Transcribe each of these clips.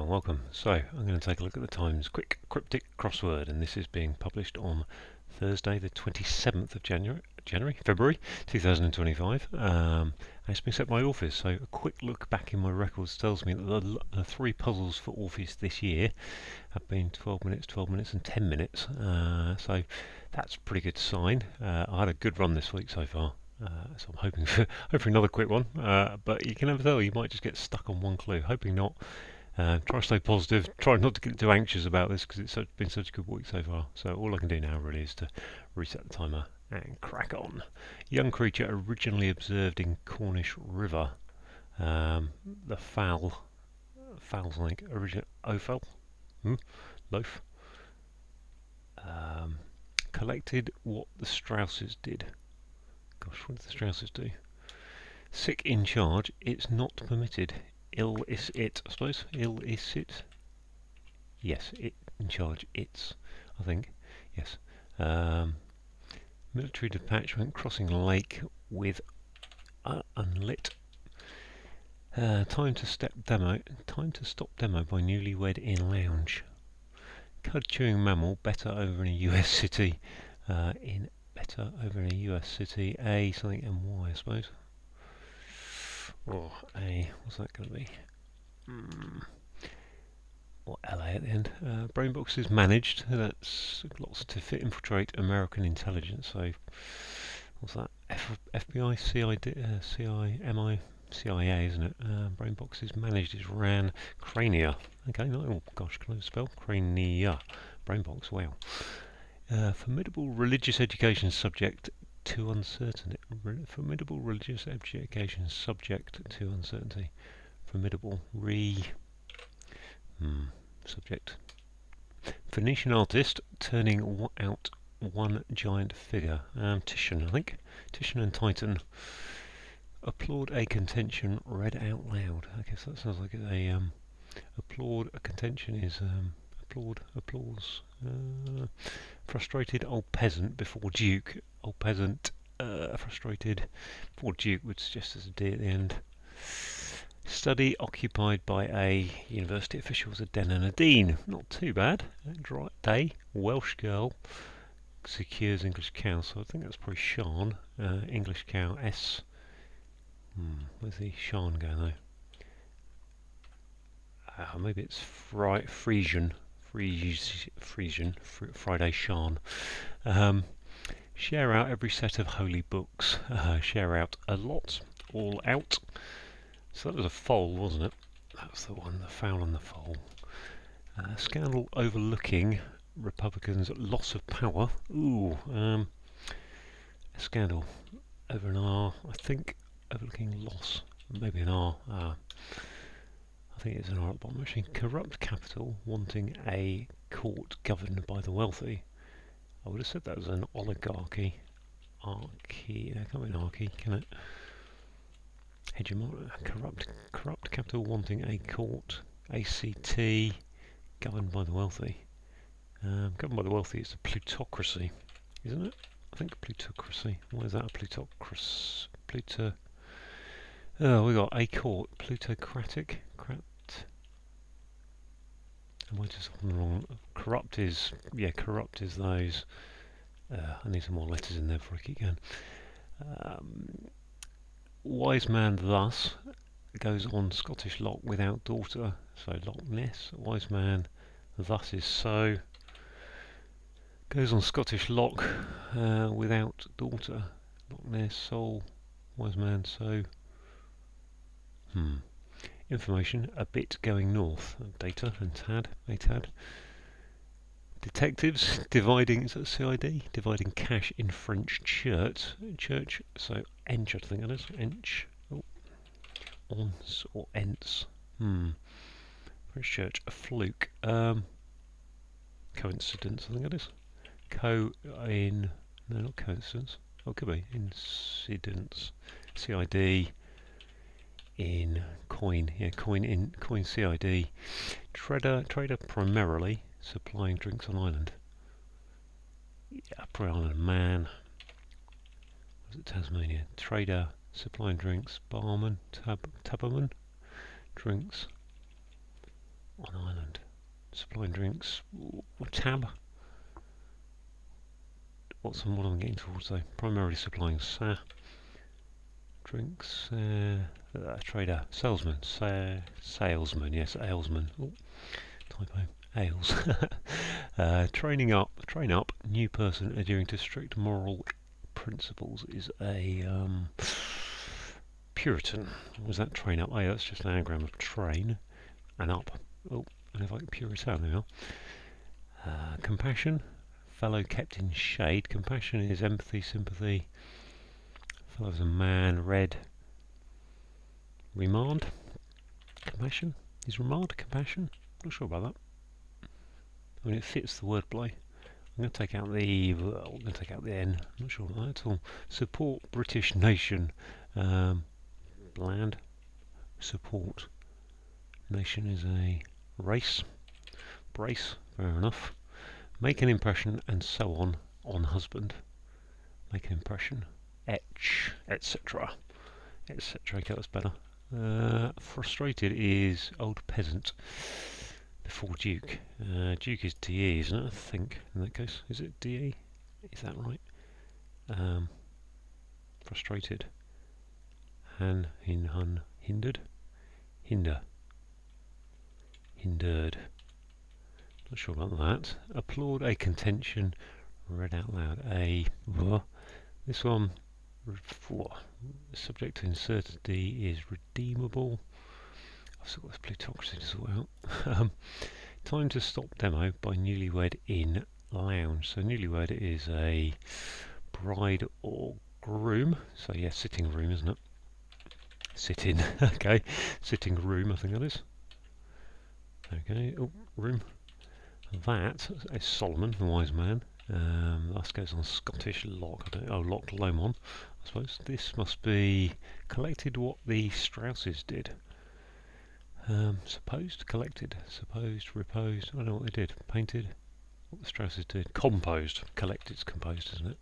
Welcome. So, I'm going to take a look at the Times Quick Cryptic Crossword, and this is being published on Thursday, the 27th of February 2025. It's been set by Orpheus, so a quick look back in my records tells me that the three puzzles for Orpheus this year have been 12 minutes, 12 minutes, and 10 minutes. So, that's a pretty good sign. I had a good run this week so far. So I'm hoping for another quick one, but you can never tell. You might just get stuck on one clue. Hoping not. Try to stay positive. Try not to get too anxious about this because it's been such a good week so far. So all I can do now really is to reset the timer and crack on. Young creature originally observed in Cornish River. The fowls I think original Ophel, loaf. Collected what the Strausses did. Gosh, what did the Strausses do? Sick in charge. It's not permitted. Ill is it, I suppose. Ill is it. Yes, it in charge. It's, I think. Yes. Military detachment crossing lake with unlit. Time to stop demo by newlywed in lounge. Cud chewing mammal better over in a US city. Better over in a US city. A something and Y, I suppose. Or A, what's that going to be? Or LA at the end. Brain boxes managed. That's lots to infiltrate American intelligence. So, what's that? FBI, CIA, isn't it? Brain boxes managed is ran. Crania. Okay, oh gosh, can I spell? Crania. Brain box, wow. Formidable religious education subject to uncertainty. Formidable religious education subject to uncertainty. Formidable subject. Phoenician artist turning out one giant figure. Titian, I think. Titian and Titan. Applaud a contention read out loud. I guess that sounds like a applaud a contention is applause. Frustrated old peasant before duke. Old peasant frustrated before duke would suggest there's a D at the end. Study occupied by a university officials, a den and a dean. Not too bad. Dry day. Welsh girl secures English cow. So I think that's probably Sean. English cow. S. Where's the Sean going though? Maybe it's Frisian. Friday Sean. Share out every set of holy books. Share out a lot. All out. So that was a foal, wasn't it? That was the one, the fowl and the foal. Scandal overlooking Republicans' loss of power. Ooh, a scandal over an R. I think overlooking loss. Maybe an R. I think it's an R at the bottom. Actually, corrupt capital wanting a court governed by the wealthy. I would have said that was an oligarchy. Archy. That can't be an archy, can it? Hegemon, corrupt capital wanting a court. ACT, governed by the wealthy. Governed by the wealthy is a plutocracy, isn't it? I think plutocracy. Why is that a plutocracy? Oh, we got a court. Plutocratic. Am I just on the wrong? Corrupt is those. I need some more letters in there before I keep going. Wise man thus goes on Scottish loch without daughter. So Loch Ness. Wise man thus is so. Goes on Scottish loch without daughter. Loch Ness. Soul. Wise man so. Information. A bit going north. Data and ATAD. Detectives dividing. Is that CID? Dividing cash in French church. So Ench, I think that is. Ench. Ons or Ents. French church. A fluke. Coincidence, I think it is. No, not coincidence. Oh, it could be. Incidence. CID. In coin. Yeah, coin CID. Trader primarily supplying drinks on island. Yeah, probably island man. Was it Tasmania? Trader supplying drinks. Barman, taberman, drinks on Supplying drinks. Tab. What am I getting towards though? Primarily supplying drinks. Trader. Salesman. Salesman. Yes, alesman. Oh, typo. Ales. Train up. New person adhering to strict moral principles is a Puritan. What was that? Train up. Oh, yeah, that's just an anagram of train and up. Oh, and if I can Puritan, there we are. Compassion. Fellow kept in shade. Compassion is empathy, sympathy. Fellow's a man. Red. Remand. Compassion. Is remand compassion? Not sure about that. I mean, it fits the wordplay. I'm going to take out the. I'm going to take out the N. I'm not sure about that at all. Support British nation. Bland. Support. Nation is a race. Brace. Fair enough. Make an impression and so on husband. Make an impression. Etch. Etc. Etc. Okay, that's better. Frustrated is old peasant. Before Duke. Duke is DE, isn't it? I think, in that case. Is it DE? Is that right? Frustrated. Han, hin, hun, hindered. Hinder. Hindered. Not sure about that. Applaud a contention. Read out loud. This one, subject to uncertainty is redeemable. I've still got this plutocracy to sort out. Time to stop demo by newlywed in lounge. So newlywed is a bride or groom. So yeah, sitting room, isn't it? Sitting. Okay, sitting room. I think that is. Okay. Oh, room. That is Solomon, the wise man. That goes on Scottish lock. Loch Lomond, I suppose. This must be collected what the Strausses did. Supposed, collected, supposed, reposed. I don't know what they did. Painted. What the Strausses did. Composed. Collected's composed, isn't it?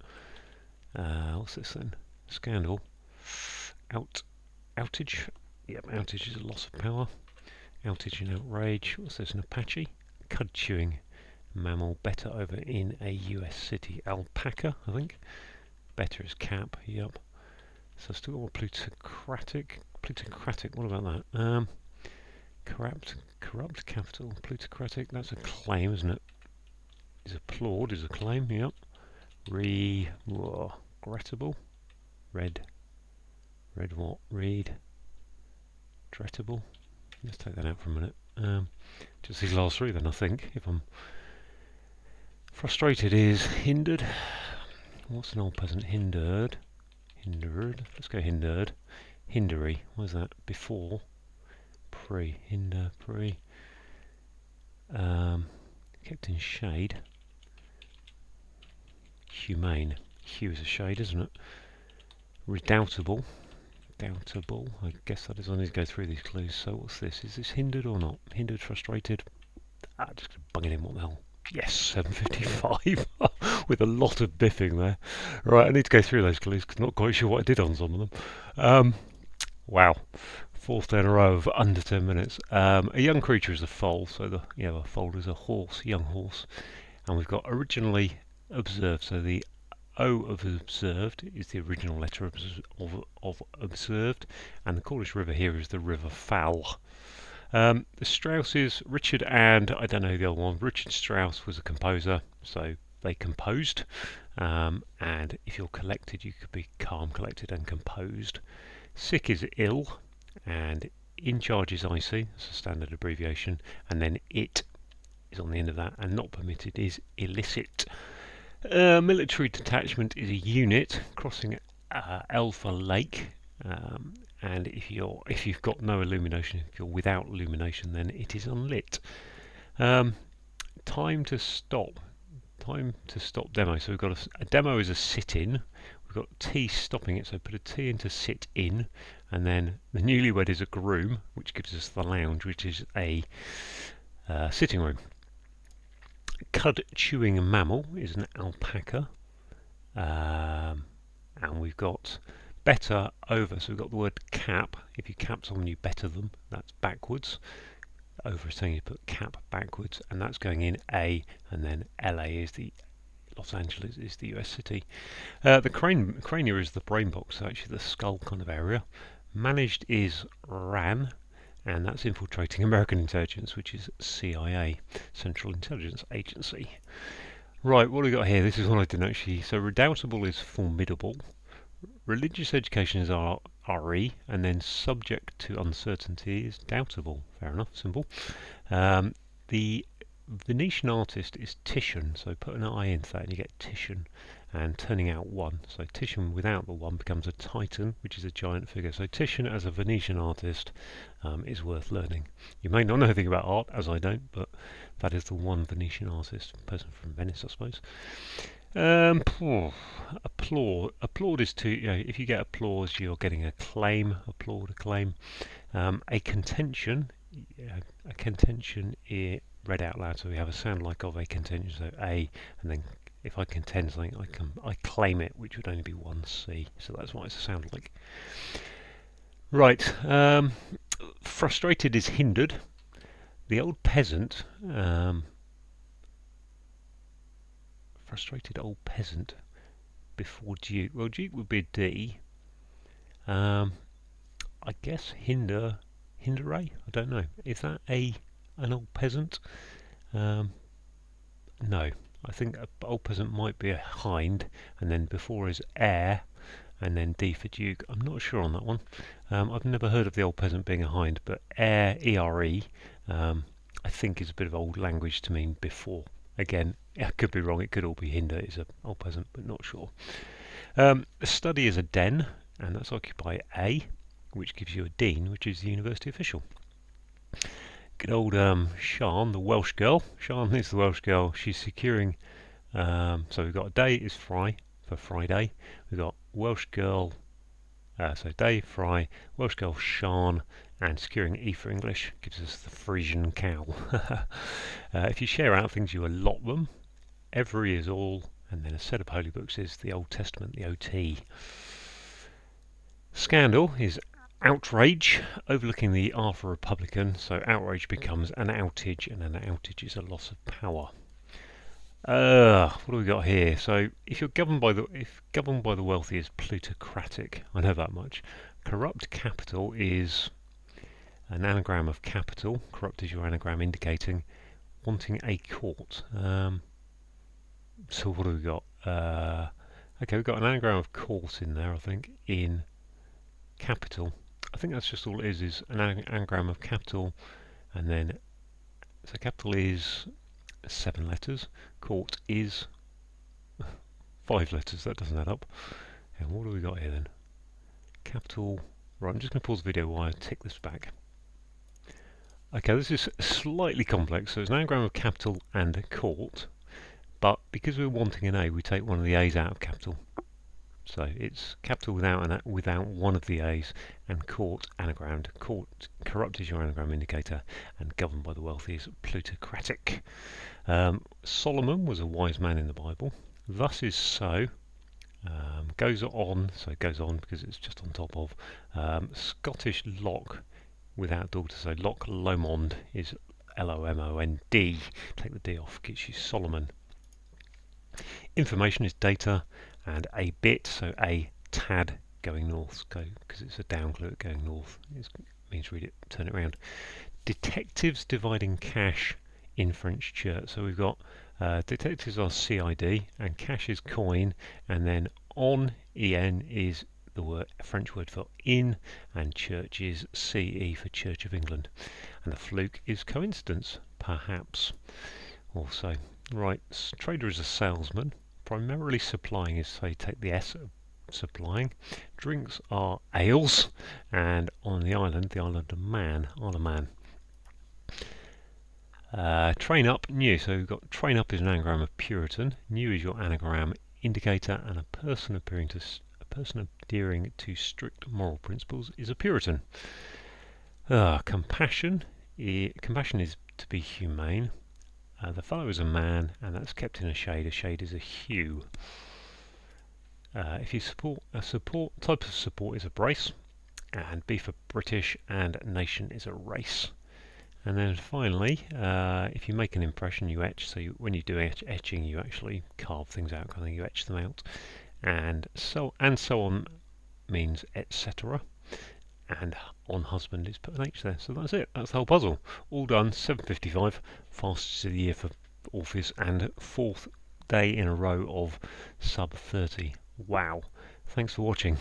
What's this then? Scandal. Outage. Yep, outage is a loss of power. Outage and outrage. What's this? An Apache. Cud chewing mammal. Better over in a US city. Alpaca, I think. Better is cap. Yep. So still got plutocratic. Plutocratic. What about that? Corrupt capital, plutocratic, that's a claim, isn't it? Is applaud, is a claim, yep. Regrettable. Red what? Read. Drettable. Let's take that out for a minute. Just these last three then, I think. If I'm frustrated is hindered. What's an old peasant? Hindered. Let's go hindered. Hindery. What is that? Before. Hinder, pre. Kept in shade. Humane. Hue is a shade, isn't it? Redoubtable. Doubtable. I guess that is. I need to go through these clues. So what's this? Is this hindered or not? Hindered, frustrated. Just bugging him. What the hell? Yes, 755 with a lot of biffing there. Right, I need to go through those clues because I'm not quite sure what I did on some of them. Wow. Fourth day in a row of under 10 minutes. A young creature is a foal, so the foal is a horse, young horse. And we've got originally observed, so the O of observed is the original letter of observed, and the Cornish river here is the river Fal. The Strausses, Richard and, I don't know the other one, Richard Strauss was a composer, so they composed. And if you're collected, you could be calm, collected and composed. Sick is ill, and in charge is IC, that's a standard abbreviation, and then it is on the end of that, and not permitted is illicit. Military detachment is a unit crossing Alpha Lake, and if you've got no illumination, if you're without illumination, then it is unlit. Time to stop demo. So we've got a demo is a sit-in. We've got T stopping it, so put a T into sit in, and then the newlywed is a groom, which gives us the lounge, which is a sitting room. Cud chewing mammal is an alpaca, and we've got better over, so we've got the word cap. If you cap someone, you better them, that's backwards. over a thing, you put cap backwards, and that's going in A, and then LA is the Los Angeles is the US city. The crania is the brain box, so actually the skull kind of area. Managed is RAN, and that's infiltrating American intelligence, which is CIA, Central Intelligence Agency. Right, what do we got here? This is one I didn't actually. So redoubtable is formidable. Religious education is RE, and then subject to uncertainty is doubtable. Fair enough, simple. The Venetian artist is Titian, so put an I into that and you get Titian, and turning out 1. So Titian without the 1 becomes a Titan, which is a giant figure. So Titian as a Venetian artist is worth learning. You may not know anything about art, as I don't, but that is the one Venetian artist, person from Venice, I suppose. Applaud is if you get applause, you're getting a claim. Applaud, a claim. A contention read out loud, so we have a sound like of a contention, so A, and then if I contend something, I claim it, which would only be 1C, so that's what it's a sound like. Right, frustrated is hindered. The old peasant, frustrated old peasant before duke. Well, duke would be a D. I guess hindere. I don't know. Is that an old peasant? No. I think an old peasant might be a hind, and then before is heir, and then D for duke. I'm not sure on that one. I've never heard of the old peasant being a hind, but heir, E-R-E, I think is a bit of old language to mean before. Again, I could be wrong. It could all be hinder is an old peasant, but not sure. A study is a den, and that's occupied A, which gives you a dean, which is the university official. Good old Sian, the Welsh girl. Sian is the Welsh girl. She's securing. So we've got a day is Fry for Friday. We've got Welsh girl. So day, Fry, Welsh girl, Sian, and securing E for English gives us the Frisian cow. If you share out things, you allot them. Every is all, and then a set of holy books is the Old Testament, the OT. Scandal is outrage, overlooking the R for Republican, so outrage becomes an outage, and an outage is a loss of power. What do we got here? So if governed by the wealthy is plutocratic, I know that much. Corrupt capital is an anagram of capital. Corrupt is your anagram indicating wanting a court. So what do we got? Okay, we've got an anagram of court in there, I think, in capital. I think that's just all it is an anagram of capital, and then so capital is 7 letters, court is 5 letters, that doesn't add up. And what do we got here then? Capital, right, I'm just going to pause the video while I tick this back. Okay, this is slightly complex, so it's an anagram of capital and court, but because we're wanting an A, we take one of the A's out of capital. So it's capital without one of the A's, and court anagrammed. Court, corrupt is your anagram indicator, and governed by the wealthy is plutocratic. Solomon was a wise man in the Bible. Thus is so. Goes on, so it goes on because it's just on top of. Scottish lock without daughter, so Loch Lomond is L-O-M-O-N-D. Take the D off, gets you Solomon. Information is data, and a bit, so a tad going north, because it's a down clue going north. It means read it, turn it around. Detectives dividing cash in French church. So we've got detectives are CID, and cash is coin, and then on en is the French word for in, and church is CE for Church of England. And the fluke is coincidence, perhaps. Also, right, trader is a salesman. Primarily supplying is, say, take the S of supplying. Drinks are ales, and on the island of Man, Isle of Man. Train up, new. So we've got train up is an anagram of Puritan. New is your anagram indicator, and a person adhering to strict moral principles is a Puritan. Compassion is to be humane. The fellow is a man, and that's kept in a shade. A shade is a hue. If you support type of support is a brace, and B for British, and nation is a race. And then finally, if you make an impression, you etch. So when you do etching, you actually carve things out, kind of you etch them out, and so on means etc. And on husband is put an H there. So that's it. That's the whole puzzle. All done. 7:55. Fastest of the year for Orpheus, and 4th day in a row of sub 30. Wow. Thanks for watching.